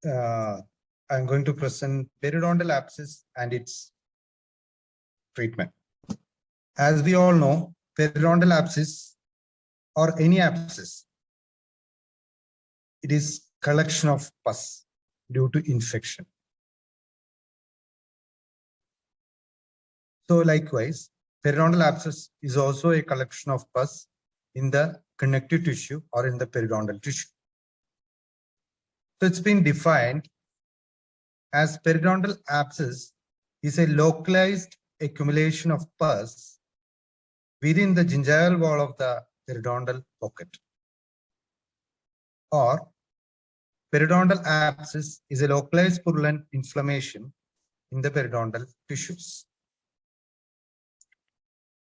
I'm going to present periodontal abscess and its treatment. As we all know, periodontal abscess or any abscess, it is collection of pus due to infection. So likewise, periodontal abscess is also a collection of pus in the connective tissue or in the periodontal tissue. So it's been defined as periodontal abscess is a localized accumulation of pus within the gingival wall of the periodontal pocket. Or periodontal abscess is a localized purulent inflammation in the periodontal tissues,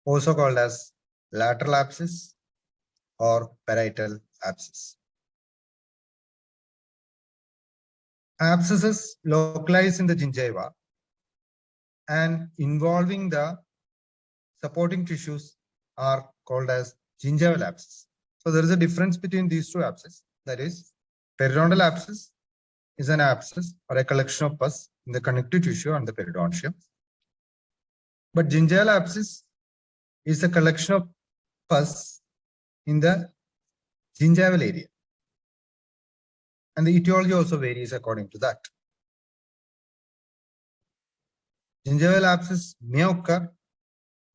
also called as lateral abscess or parietal abscess. Abscesses localized in the gingiva and involving the supporting tissues are called as gingival abscess. So there is a difference between these two abscesses. That is, periodontal abscess is an abscess or a collection of pus in the connective tissue and the periodontium. But gingival abscess is a collection of pus in the gingival area. And the etiology also varies according to that. Gingival abscess may occur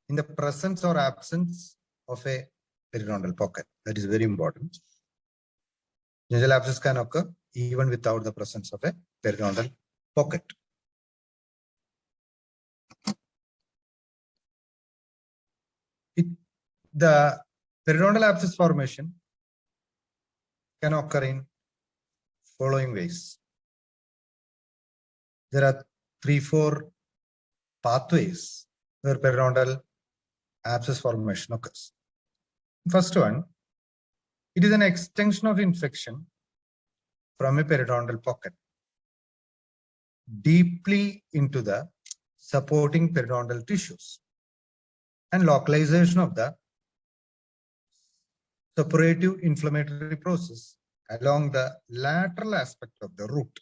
in the presence or absence of a periodontal pocket. That is very important. Gingival abscess can occur even without the presence of a periodontal pocket. The periodontal abscess formation can occur in following ways. There are 3-4 pathways where periodontal abscess formation occurs. First one, it is an extension of infection from a periodontal pocket deeply into the supporting periodontal tissues and localization of the suppurative inflammatory process along the lateral aspect of the root.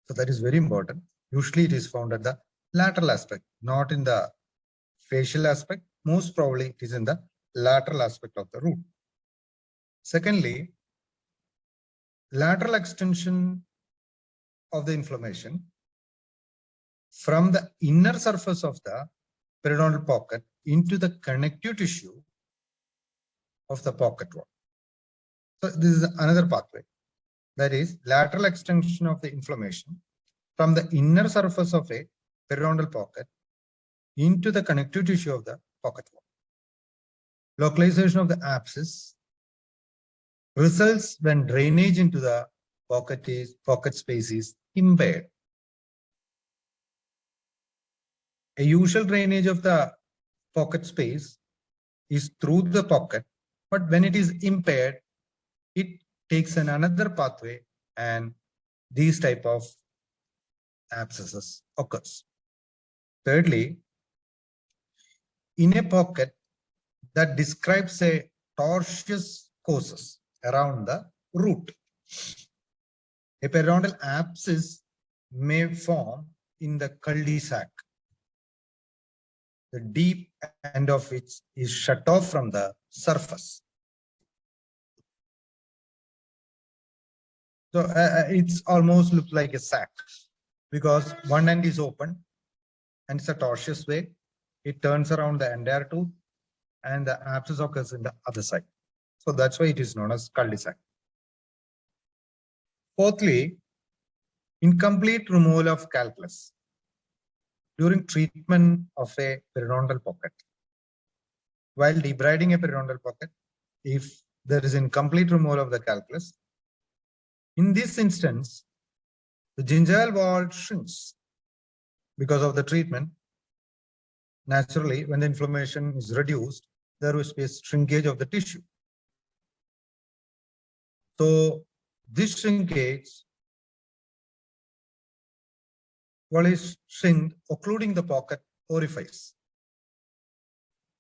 So that is very important. Usually it is found at the lateral aspect, not in the facial aspect. Most probably it is in the lateral aspect of the root. Secondly, lateral extension of the inflammation from the inner surface of the periodontal pocket into the connective tissue of the pocket wall. So this is another pathway. That is lateral extension of the inflammation from the inner surface of a periodontal pocket into the connective tissue of the pocket wall. Localization of the abscess results when drainage into the pocket space is impaired. A usual drainage of the pocket space is through the pocket, but when it is impaired, it takes another pathway and these type of abscesses occurs. Thirdly, in a pocket that describes a tortuous courses around the root, a periodontal abscess may form in the cul-de-sac, the deep end of which is shut off from the surface. So it's almost looks like a sac because one end is open and it's a tortuous way. It turns around the entire tooth and the abscess occurs in the other side. So that's why it is known as cul-de-sac. Fourthly, incomplete removal of calculus during treatment of a periodontal pocket. While debriding a periodontal pocket, if there is incomplete removal of the calculus, in this instance, the gingival wall shrinks because of the treatment. Naturally, when the inflammation is reduced, there will be a shrinkage of the tissue. So this shrinkage wall is shrinked, occluding the pocket orifice.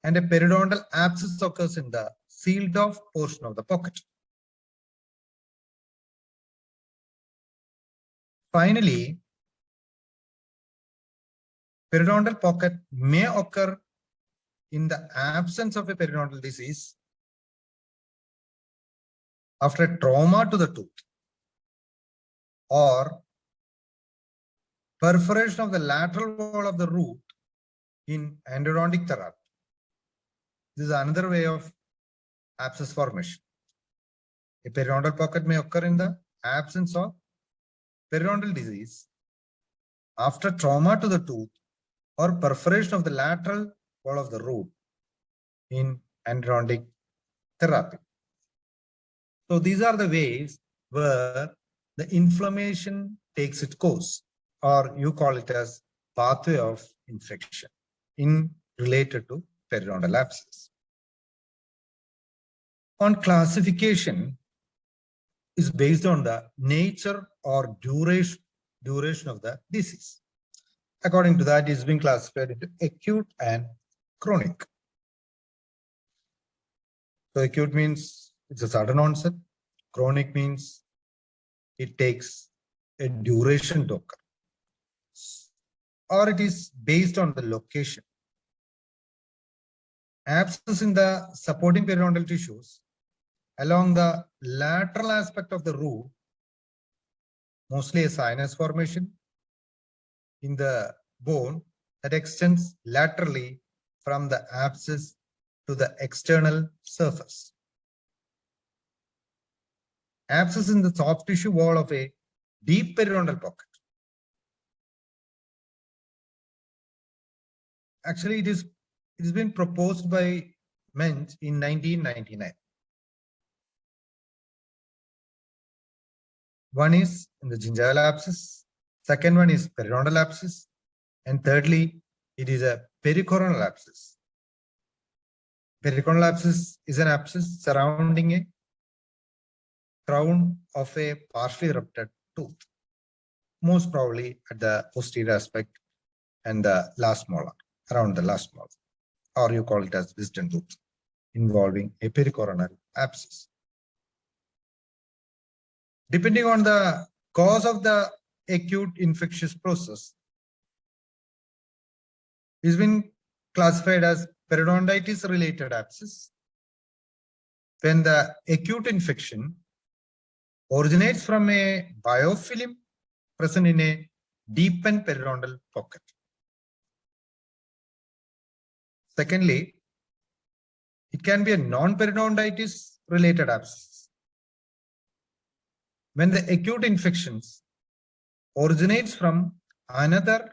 And a periodontal abscess occurs in the sealed off portion of the pocket. Finally, periodontal pocket may occur in the absence of a periodontal disease after a trauma to the tooth or perforation of the lateral wall of the root in endodontic therapy. This is another way of abscess formation. A periodontal pocket may occur in the absence of periodontal disease after trauma to the tooth or perforation of the lateral wall of the root in endodontic therapy. So these are the ways where the inflammation takes its course, or you call it as pathway of infection in related to periodontal abscess. On classification is based on the nature or duration of the disease. According to that, it's been classified into acute and chronic. So acute means it's a sudden onset. Chronic means it takes a duration to occur, or it is based on the location. Abscess in the supporting periodontal tissues along the lateral aspect of the root, mostly a sinus formation in the bone that extends laterally from the abscess to the external surface. Abscess in the soft tissue wall of a deep periodontal pocket. Actually, it has been proposed by Mensch in 1999. One is in the gingival abscess, second one is periodontal abscess, and thirdly, it is a pericoronal abscess. Pericoronal abscess is an abscess surrounding a crown of a partially erupted tooth, most probably at the posterior aspect and the last molar, around the last molar, or you call it as wisdom tooth, involving a pericoronal abscess. Depending on the cause of the acute infectious process, it's been classified as periodontitis related abscess when the acute infection originates from a biofilm present in a deepened periodontal pocket. Secondly, it can be a non-periodontitis related abscess when the acute infections originates from another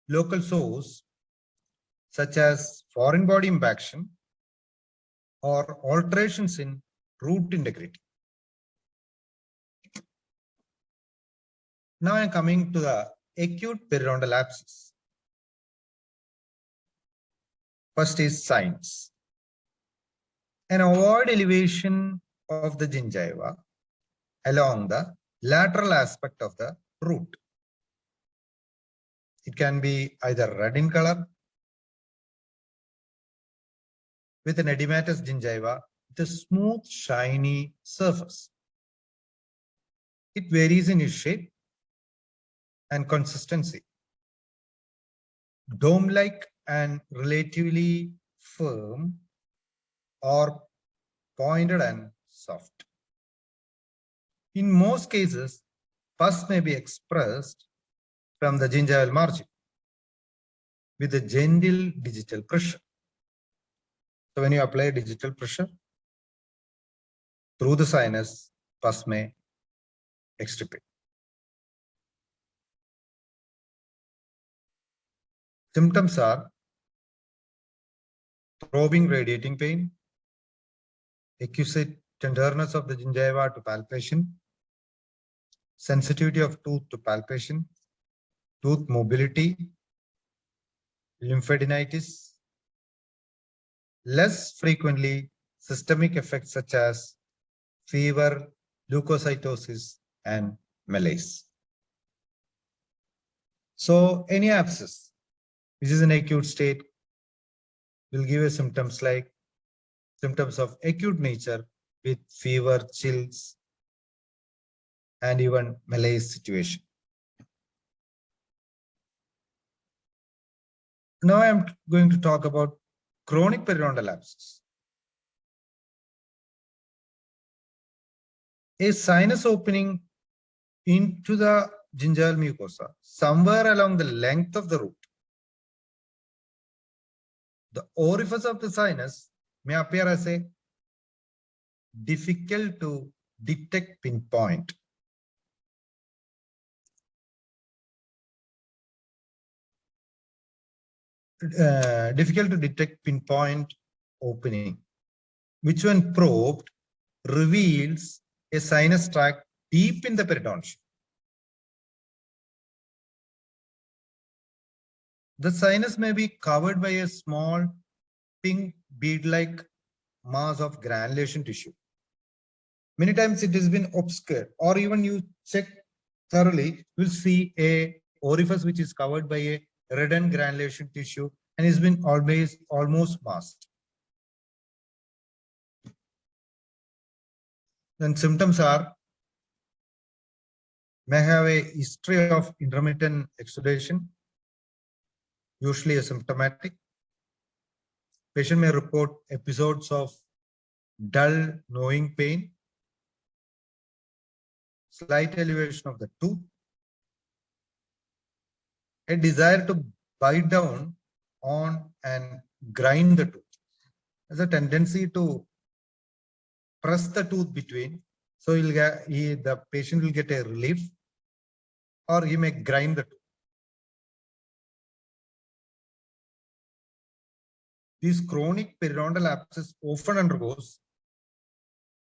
local source such as foreign body impaction or alterations in root integrity. Now I am coming to the acute periodontal abscess. First is signs. An ovoid elevation of the gingiva along the lateral aspect of the root. It can be either red in color with an edematous gingiva with a smooth, shiny surface. It varies in its shape and consistency. Dome-like and relatively firm or pointed and soft. In most cases, pus may be expressed from the gingival margin with a gentle digital pressure. So when you apply digital pressure through the sinus, pus may extirpate. Symptoms are throbbing radiating pain, acute tenderness of the gingiva to palpation, sensitivity of tooth to palpation, tooth mobility, lymphadenitis, less frequently systemic effects such as fever, leukocytosis, and malaise. So any abscess which is an acute state will give you symptoms like symptoms of acute nature with fever, chills, and even malaise situation. Now I am going to talk about chronic periodontal abscess. A sinus opening into the gingival mucosa somewhere along the length of the root. The orifice of the sinus may appear as a difficult to detect pinpoint. Difficult to detect pinpoint opening, which when probed reveals a sinus tract deep in the periodontium. The sinus may be covered by a small pink bead-like mass of granulation tissue. Many times it has been obscured, or even you check thoroughly, you'll see a orifice which is covered by a reddened granulation tissue and has been almost masked. Then symptoms are, may have a history of intermittent exudation, usually asymptomatic. Patient may report episodes of dull gnawing pain, slight elevation of the tooth, a desire to bite down on and grind the tooth. There's a tendency to press the tooth between, so the patient will get a relief, or he may grind the tooth. This chronic periodontal abscess often undergoes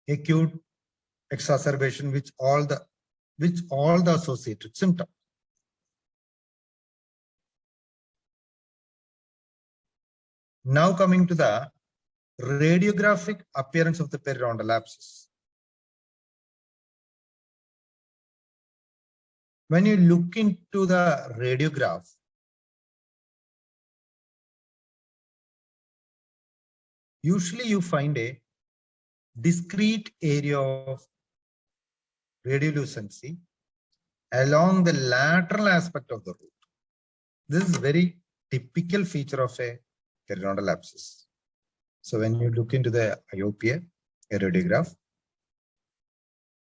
acute exacerbation, which all the associated symptoms. Now coming to the radiographic appearance of the periodontal abscess. When you look into the radiograph, usually you find a discrete area of radiolucency along the lateral aspect of the root. This is very typical feature of a periodontal abscess. So when you look into the IOPA, a radiograph,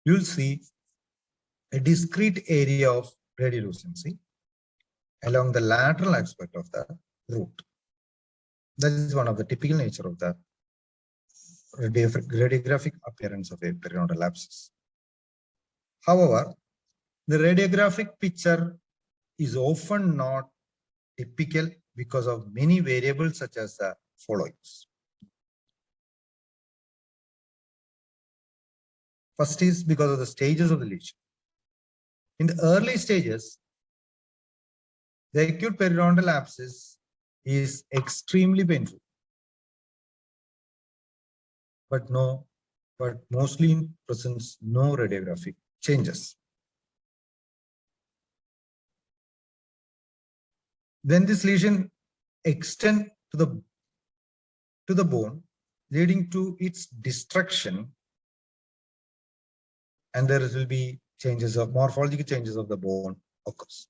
you'll see a discrete area of radiolucency along the lateral aspect of the root. That is one of the typical nature of the radiographic appearance of a periodontal abscess. However, the radiographic picture is often not typical because of many variables such as the following. First is because of the stages of the lesion. In the early stages, the acute periodontal abscess is extremely painful, but mostly presents no radiographic changes. Then this lesion extends to the bone, leading to its destruction, and there will be changes of morphological changes of the bone occurs.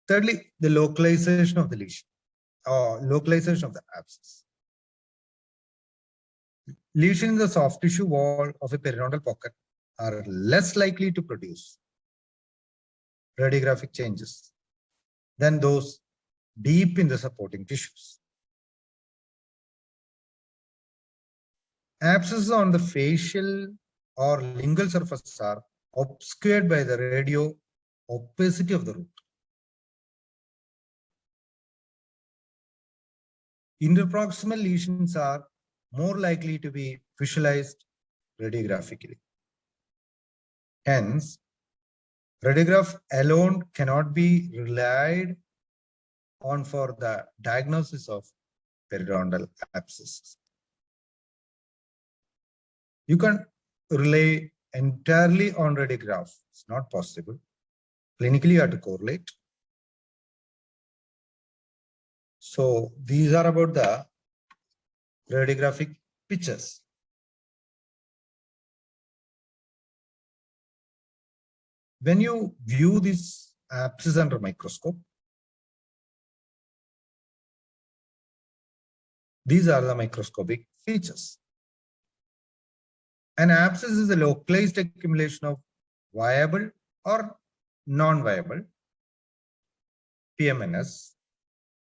Thirdly, the localization of the lesion or localization of the abscess. Lesions in the soft tissue wall of a periodontal pocket are less likely to produce radiographic changes than those deep in the supporting tissues. Abscesses on the facial or lingual surface are obscured by the radio opacity of the root. Interproximal lesions are more likely to be visualized radiographically. Hence, radiograph alone cannot be relied on for the diagnosis of periodontal abscess. You can rely entirely on radiograph. It's not possible. Clinically, you have to correlate. So these are about the radiographic pictures. When you view this abscess under microscope. These are the microscopic features. An abscess is a localized accumulation of viable or non-viable PMNS,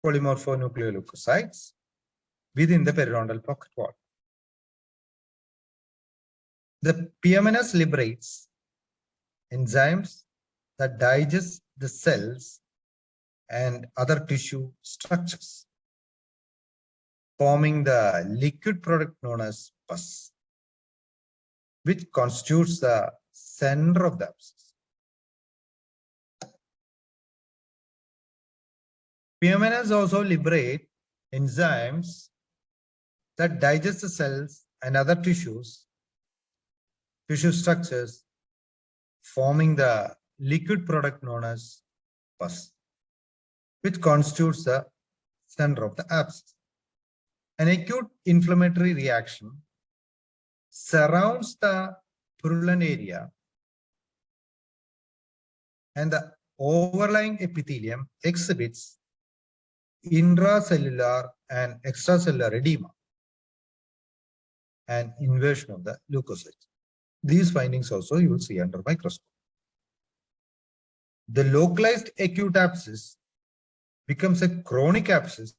polymorphonucleoleucocytes, within the periodontal pocket wall. The PMNS liberates enzymes that digest the cells and other tissue structures, forming the liquid product known as pus, which constitutes the center of the abscess. PMNS also liberate enzymes that digest the cells and other tissue structures, forming the liquid product known as pus, which constitutes the center of the abscess. An acute inflammatory reaction surrounds the purulent area, and the overlying epithelium exhibits intracellular and extracellular edema and inversion of the leukocytes. These findings also you will see under microscope. The localized acute abscess becomes a chronic abscess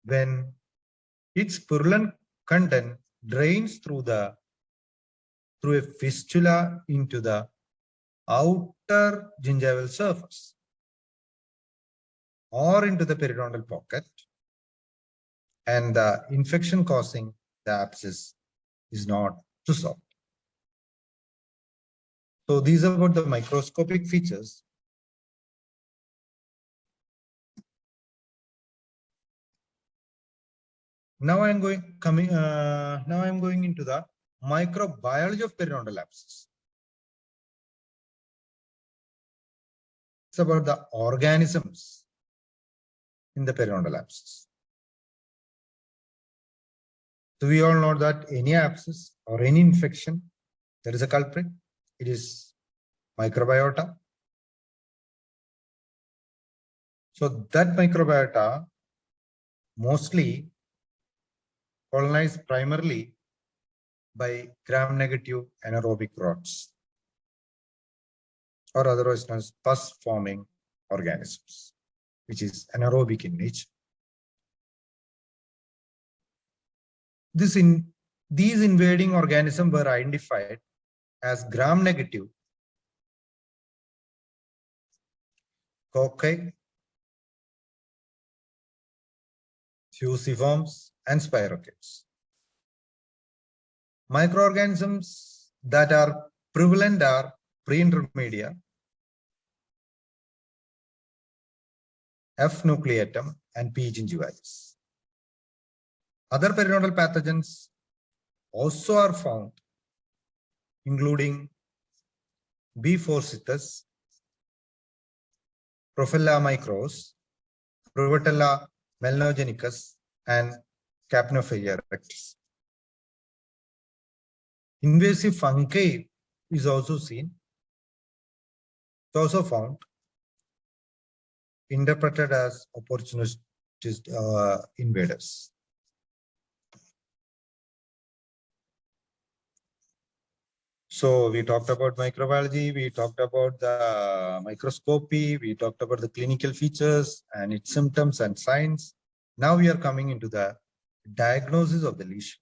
when its purulent content drains through a fistula into the outer gingival surface or into the periodontal pocket, and the infection causing the abscess is not resolved. So these are about the microscopic features. Now I'm going into the microbiology of periodontal abscess. It's about the organisms in the periodontal abscess. So we all know that any abscess or any infection, there is a culprit. It is microbiota. So that microbiota mostly colonized primarily by gram-negative anaerobic rods, or otherwise known as pus-forming organisms, which is anaerobic in nature. These invading organisms were identified as gram-negative cocci, fusiforms, and spirochetes. Microorganisms that are prevalent are pre-intermedia, F. nucleatum, and P. gingivalis. Other periodontal pathogens also are found, including B. forsythus, Profella micros, Prevotella melanogenicus, and Capnophilia rectus. Invasive fungi is also seen. It's also found, interpreted as opportunist invaders. So we talked about microbiology, we talked about the microscopy, we talked about the clinical features and its symptoms and signs. Now we are coming into the diagnosis of the lesion.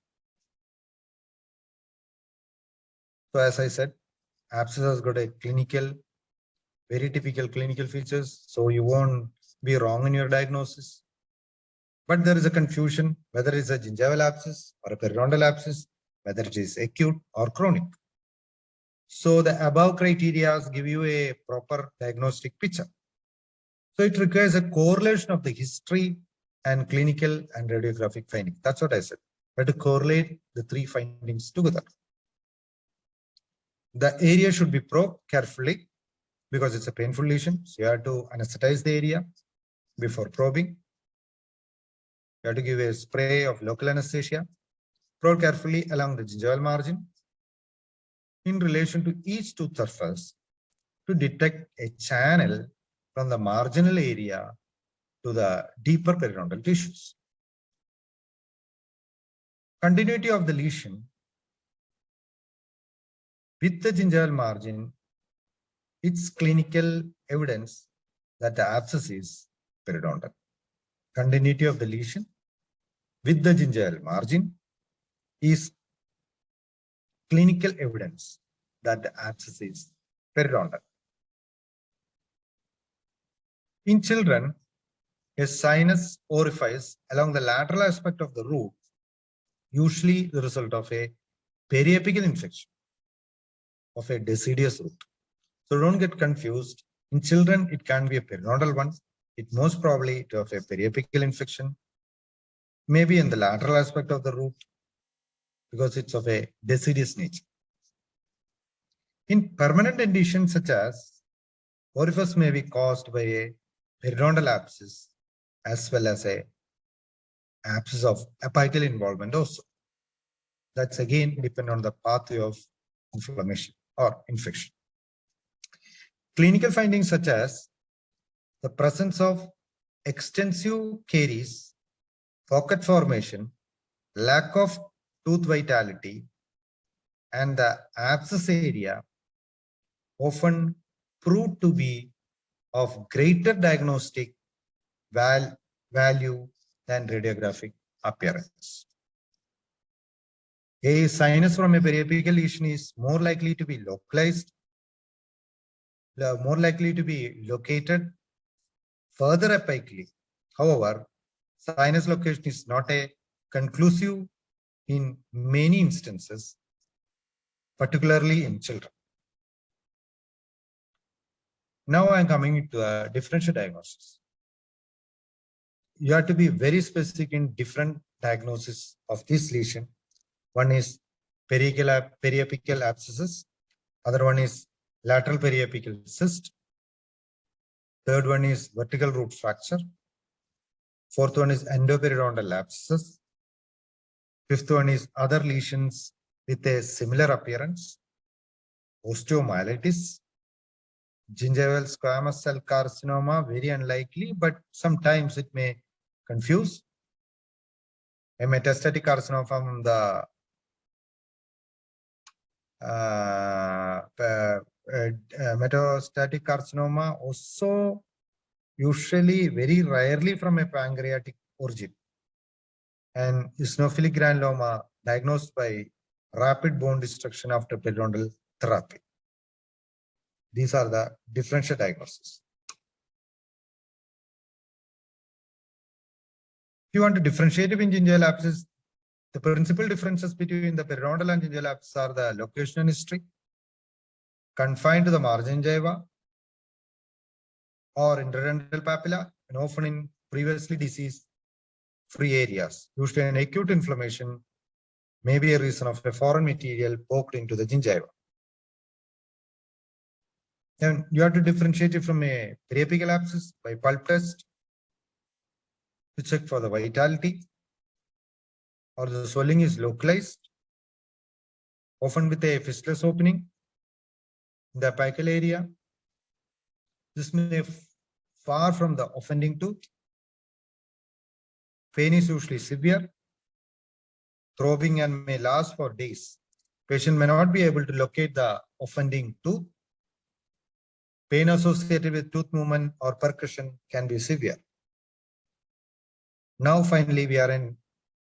So as I said, abscess has got a clinical, very typical clinical features. So you won't be wrong in your diagnosis. But there is a confusion whether it's a gingival abscess or a periodontal abscess, whether it is acute or chronic. So the above criteria give you a proper diagnostic picture. So it requires a correlation of the history and clinical and radiographic findings. That's what I said. But to correlate the three findings together. The area should be probed carefully because it's a painful lesion. So you have to anesthetize the area before probing. You have to give a spray of local anesthesia. Probe carefully along the gingival margin in relation to each tooth surface to detect a channel from the marginal area to the deeper periodontal tissues. Continuity of the lesion with the gingival margin, it's clinical evidence that the abscess is periodontal. Continuity of the lesion with the gingival margin is clinical evidence that the abscess is periodontal. In children, a sinus orifice along the lateral aspect of the root, usually the result of a periapical infection of a deciduous root. So don't get confused. In children, it can be a periodontal one. It most probably to have a periapical infection, maybe in the lateral aspect of the root, because it's of a deciduous nature. In permanent dentition, such as orifice may be caused by a periodontal abscess as well as a abscess of apical involvement also. That's again depend on the pathway of inflammation or infection. Clinical findings such as the presence of extensive caries, pocket formation, lack of tooth vitality, and the abscess area often prove to be of greater diagnostic value than radiographic appearance. A sinus from a periapical lesion is more likely to be localized, more likely to be located further apically. However, sinus location is not a conclusive in many instances, particularly in children. Now I'm coming to a differential diagnosis. You have to be very specific in different diagnosis of this lesion. One is periapical abscesses. Other one is lateral periapical cyst. Third one is vertical root fracture. Fourth one is endoperiodontal abscess. Fifth one is other lesions with a similar appearance. Osteomyelitis. Gingival squamous cell carcinoma, very unlikely, but sometimes it may confuse. A metastatic carcinoma from the metastatic carcinoma also usually very rarely from a pancreatic origin. And eosinophilic granuloma diagnosed by rapid bone destruction after periodontal therapy. These are the differential diagnoses. If you want to differentiate between gingival abscess, the principal differences between the periodontal and gingival abscess are the location and history, confined to the margin gingiva or interdental papilla, and often in previously disease-free areas. Usually an acute inflammation may be a reason of a foreign material poked into the gingiva. Then you have to differentiate it from a periapical abscess by pulp test to check for the vitality, or the swelling is localized, often with a fistulous opening in the apical area. This may be far from the offending tooth. Pain is usually severe, throbbing, and may last for days. Patient may not be able to locate the offending tooth. Pain associated with tooth movement or percussion can be severe. Now, finally, we are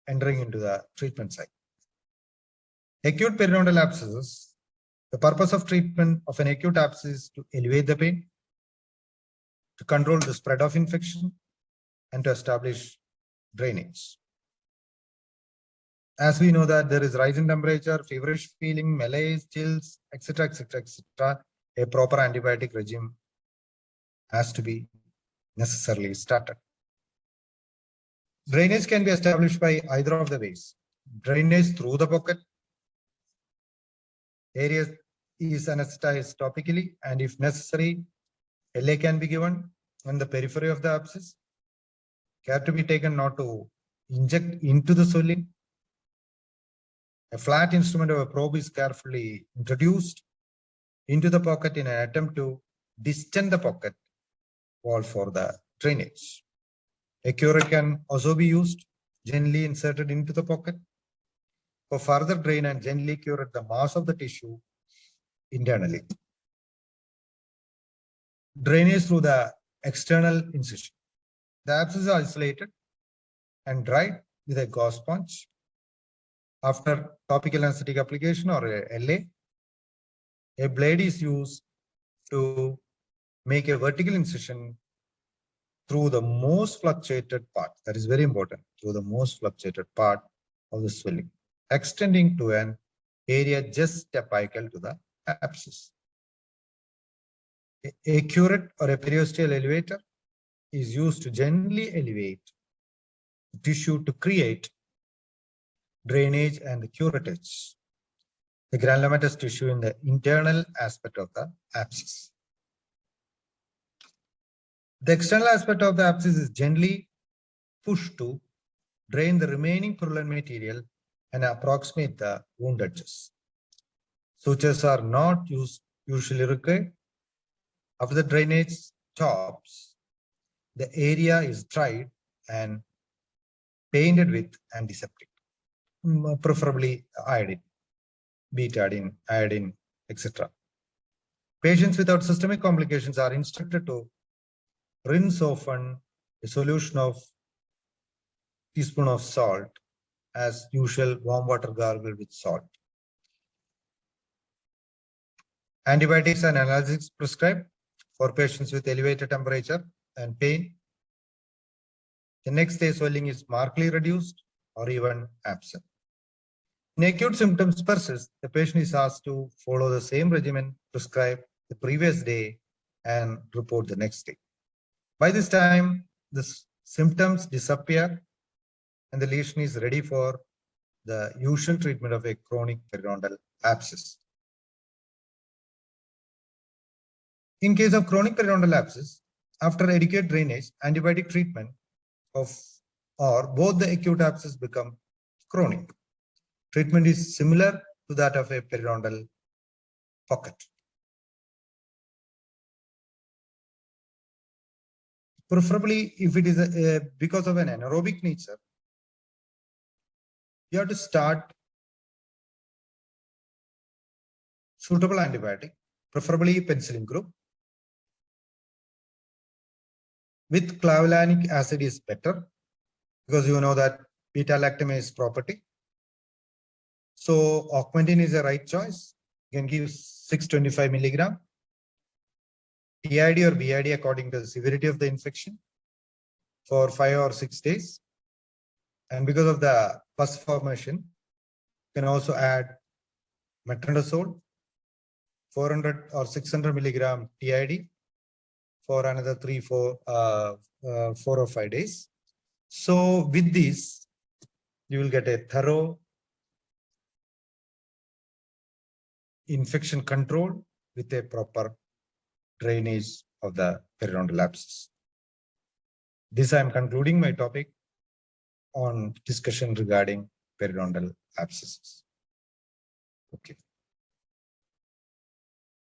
entering into the treatment side. Acute periodontal abscesses. The purpose of treatment of an acute abscess is to alleviate the pain, to control the spread of infection, and to establish drainage. As we know that there is rise in temperature, feverish feeling, malaise, chills, etc., etc., etc., a proper antibiotic regime has to be necessarily started. Drainage can be established by either of the ways. Drainage through the pocket. Area is anesthetized topically, and if necessary, LA can be given on the periphery of the abscess. Care to be taken not to inject into the swelling. A flat instrument of a probe is carefully introduced into the pocket in an attempt to distend the pocket wall for the drainage. A curette can also be used, gently inserted into the pocket for further drain and gently curette the mass of the tissue internally. Drainage through the external incision. The abscess is isolated and dried with a gauze sponge. After topical anesthetic application or a LA, a blade is used to make a vertical incision through the most fluctuated part. That is very important, through the most fluctuated part of the swelling, extending to an area just apical to the abscess. A curette or a periosteal elevator is used to gently elevate the tissue to create drainage and the curettage, the granulomatous tissue in the internal aspect of the abscess. The external aspect of the abscess is gently pushed to drain the remaining purulent material and approximate the wound edges. Sutures are not usually required. After the drainage stops, the area is dried and painted with antiseptic, preferably iodine, betadine, iodine, etc. Patients without systemic complications are instructed to rinse often a solution of teaspoon of salt, as usual, warm water gargle with salt. Antibiotics and analgesics prescribed for patients with elevated temperature and pain. The next day swelling is markedly reduced or even absent. When acute symptoms persist, the patient is asked to follow the same regimen prescribed the previous day and report the next day. By this time, the symptoms disappear and the lesion is ready for the usual treatment of a chronic periodontal abscess. In case of chronic periodontal abscess, after adequate drainage, antibiotic treatment of or both the acute abscess become chronic. Treatment is similar to that of a periodontal pocket. Preferably, if it is because of an anaerobic nature, you have to start suitable antibiotic, preferably penicillin group. With clavulanic acid is better because you know that beta-lactamase property. So augmentin is the right choice. You can give 625 milligram. TID or BID according to the severity of the infection for 5 or 6 days. And because of the pus formation, you can also add metronidazole, 400 or 600 milligram TID for another 4 or 5 days. So with this, you will get a thorough infection control with a proper drainage of the periodontal abscess. This I am concluding my topic on discussion regarding periodontal abscesses. Okay.